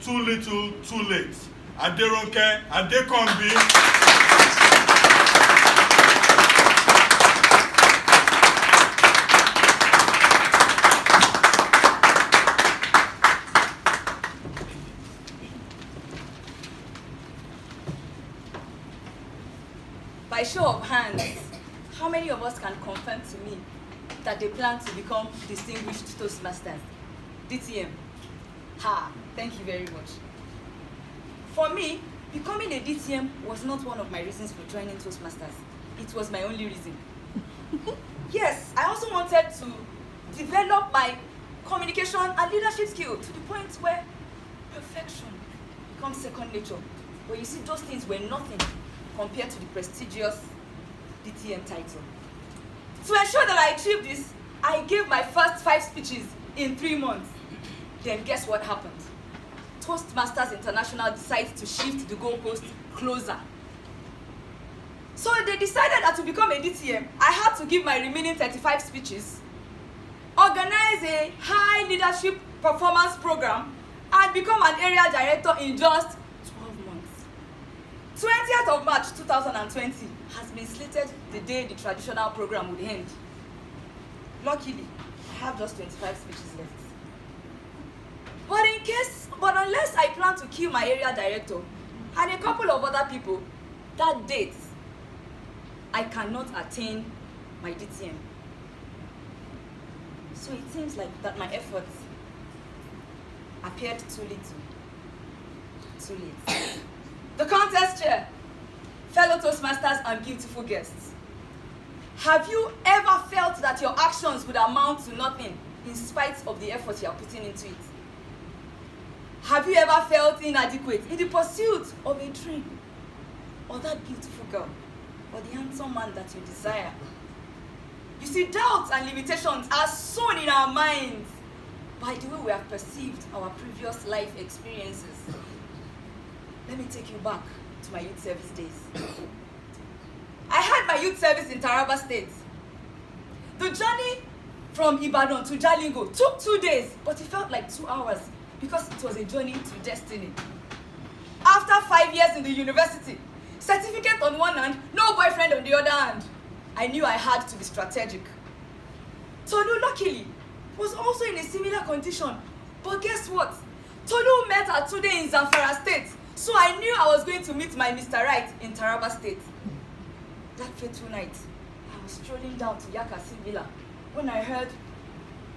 too little, too late. Aderonke, Adekanmbi. By show of hands, how many of us can confirm to me that they plan to become distinguished Toastmasters? DTM. Ha, thank you very much. For me, becoming a DTM was not one of my reasons for joining Toastmasters. It was my only reason. Yes, I also wanted to develop my communication and leadership skill to the point where perfection becomes second nature. But you see, those things were nothing compared to the prestigious DTM title. To ensure that I achieved this, I gave my first 5 speeches in 3 months. Then guess what happened? Toastmasters International decided to shift the goalpost closer. So they decided that to become a DTM, I had to give my remaining 35 speeches, organize a high leadership performance program, and become an area director in just 12 months. 20th of March 2020 has been slated the day the traditional program would end. Luckily, I have just 25 speeches left. But unless I plan to kill my area director and a couple of other people, that date, I cannot attain my DTM. So it seems like that my efforts appeared too little, too late. The contest chair, fellow Toastmasters and beautiful guests, have you ever felt that your actions would amount to nothing in spite of the effort you are putting into it? Have you ever felt inadequate in the pursuit of a dream, or that beautiful girl, or the handsome man that you desire? You see, doubts and limitations are sown in our minds by the way we have perceived our previous life experiences. Let me take you back to my youth service days. I had my youth service in Taraba State. The journey from Ibadan to Jalingo took 2 days, but it felt like 2 hours because it was a journey to destiny. After 5 years in the university, certificate on one hand, no boyfriend on the other hand, I knew I had to be strategic. Tolu, luckily, was also in a similar condition. But guess what? Tolu met her today in Zamfara State, so I knew I was going to meet my Mr. Right in Taraba State. That fateful night, I was strolling down to Yakasi Villa when I heard,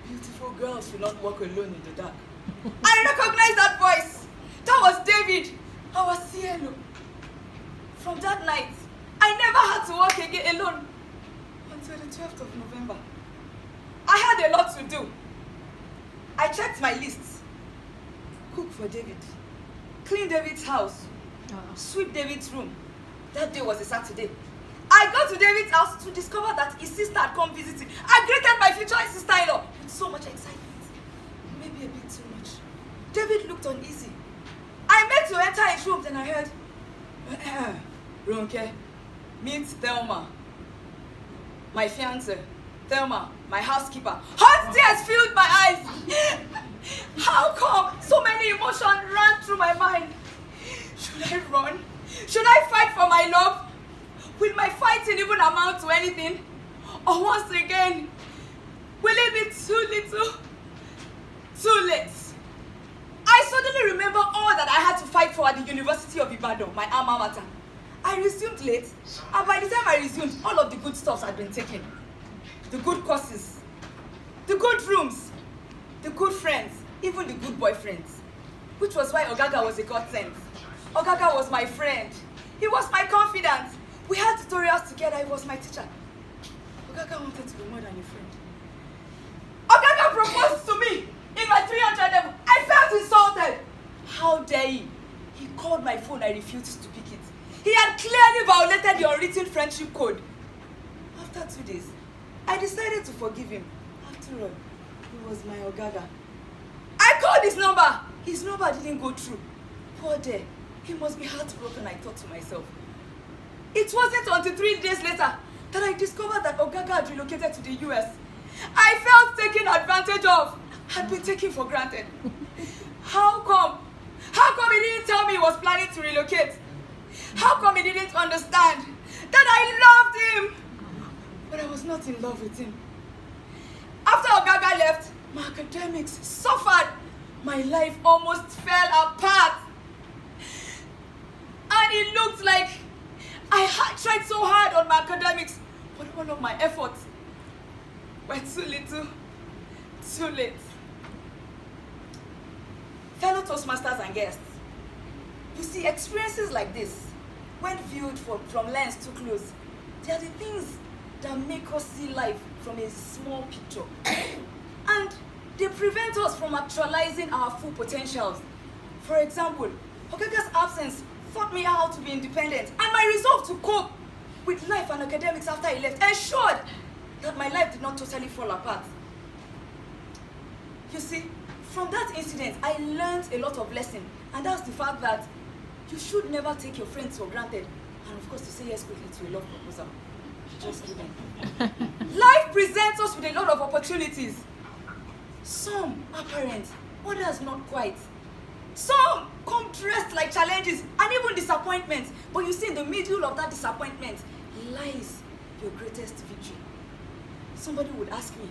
"Beautiful girls should not walk alone in the dark." I recognized that voice. That was David, our CLO. From that night, I never had to walk again alone until the 12th of November. I had a lot to do. I checked my lists. Cook for David. Clean David's house. Sweep David's room. That day was a Saturday. I got to David's house to discover that his sister had come visiting. I greeted my future sister-in-law with so much excitement. Maybe a bit too much. David looked uneasy. I meant to enter his room, then I heard, "Ronke, meet Thelma, my fiancé. Thelma, my housekeeper." Hot tears filled my eyes. How come so many emotions ran through my mind? Should I run? Should I fight for my love? Will my fighting even amount to anything? Or once again, will it be too little, too late? I suddenly remember all that I had to fight for at the University of Ibadan, my alma mater. I resumed late, and by the time I resumed, all of the good stuffs had been taken. The good courses, the good rooms, the good friends, even the good boyfriends. Which was why Ogaga was a godsend. Ogaga was my friend. He was my confidant. We had tutorials together. He was my teacher. Ogaga wanted to be more than a friend. Ogaga proposed to me in my 300 level. I felt insulted. How dare he? He called my phone. I refused to pick it. He had clearly violated the unwritten friendship code. After 2 days, I decided to forgive him. After all, he was my Ogaga. I called his number. His number didn't go through. Poor dear. He must be heartbroken, I thought to myself. It wasn't until 3 days later that I discovered that Ogaga had relocated to the US. I felt taken advantage of, had been taken for granted. How come? How to relocate. How come he didn't understand that I loved him? But I was not in love with him. After Ogaga left, my academics suffered. My life almost fell apart. And it looked like I had tried so hard on my academics, but all of my efforts were too little, too late. Fellow Toastmasters and guests, you see, experiences like this, when viewed from lens too close, they are the things that make us see life from a small picture. And they prevent us from actualizing our full potentials. For example, Ogaga's absence taught me how to be independent, and my resolve to cope with life and academics after he left ensured that my life did not totally fall apart. You see, from that incident, I learned a lot of lessons, and that's the fact that you should never take your friends for granted, and of course to say yes quickly to a love proposal. Just kidding. Life presents us with a lot of opportunities. Some apparent, others not quite. Some come dressed like challenges and even disappointments. But you see, in the middle of that disappointment lies your greatest victory. Somebody would ask me,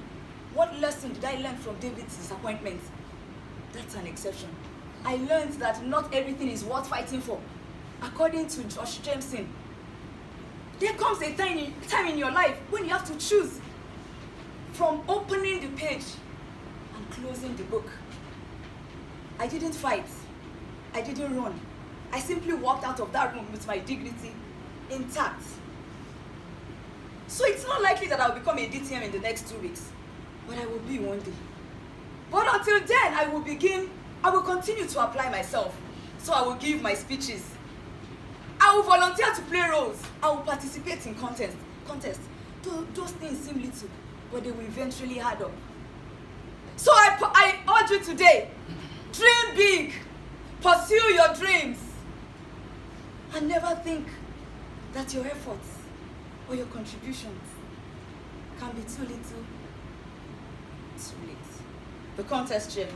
what lesson did I learn from David's disappointment? That's an exception. I learned that not everything is worth fighting for. According to Josh Jameson, there comes a time in your life when you have to choose from opening the page and closing the book. I didn't fight. I didn't run. I simply walked out of that room with my dignity intact. So it's not likely that I'll become a DTM in the next 2 weeks, but I will be one day. But until then, I will continue to apply myself. So I will give my speeches. I will volunteer to play roles. I will participate in contests. Those things seem little, but they will eventually add up. So I urge you today, dream big, pursue your dreams, and never think that your efforts or your contributions can be too little, too late. The contest chair.